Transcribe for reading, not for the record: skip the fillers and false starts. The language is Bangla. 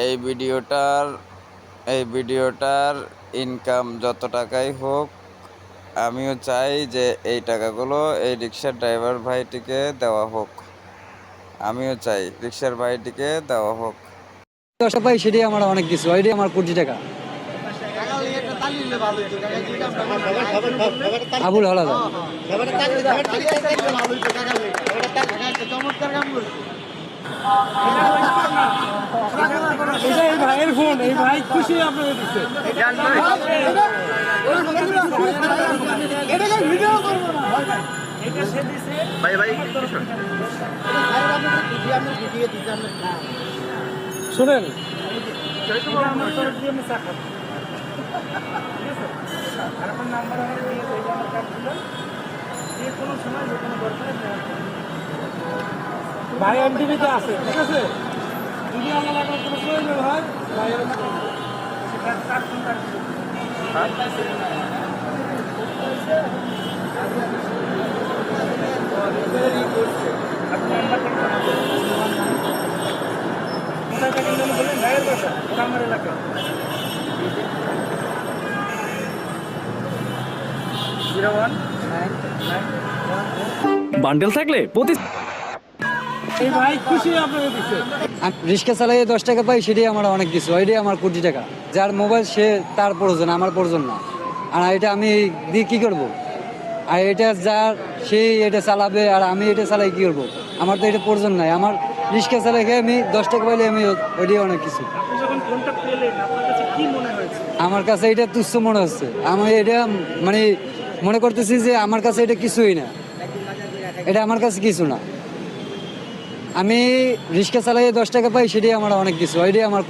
এই ভিডিওটার ইনকাম যত টাকাই হোক, আমিও চাই যে এই টাকাগুলো এই রিক্সার ড্রাইভার ভাইটিকে দেওয়া হোক। আমিও চাই রিক্সার ভাইটিকে দেওয়া হোক। দশটা পাই সেটাই আমার অনেক কিছু, ওইটাই আমার কোটি টাকা। আবুল হলাদা। এই ভাইয়ের ফোন, এই ভাই খুশি আপনাকে দিচ্ছে। ভাই ভাই শুনেন, ভাই এমটিভিতে আছে, ঠিক আছে? যদি আমার লাগার কোনো প্রয়োজন হয় ভাই আমার এলাকা বান্ডেল থাকলে প্রতি এই ভাই খুশি আপনাকে দিচ্ছে। রিক্সা চালাই 10 টাকা পাই সেটাই আমার অনেক কিছু, ওইটাই আমার কোটি টাকা। যার মোবাইল সে তার প্রয়োজন, আমার প্রয়োজন না। আর এটা আমি দিয়ে কী করবো? আর এটা যার সেই এটা চালাবে, আর আমি এটা চালাই কী করবো? আমার তো এটা প্রয়োজন নাই। আমার রিক্সা চালাই খেয়ে আমি 10 টাকা পাইলে আমি ওইটাই অনেক কিছু। আপনি যখন ফোনটা পেলেন আপনার কাছে কি মনে হয়েছে? আমার কাছে এটা তুচ্ছ মনে হচ্ছে। আমি এটা মানে মনে করতেছি যে আমার কাছে এটা কিছুই না, এটা আমার কাছে কিছু না। আমি রিক্সা চালাই 10 টাকা পাই সেটাই আমার অনেক কিছু, ওইটাই আমার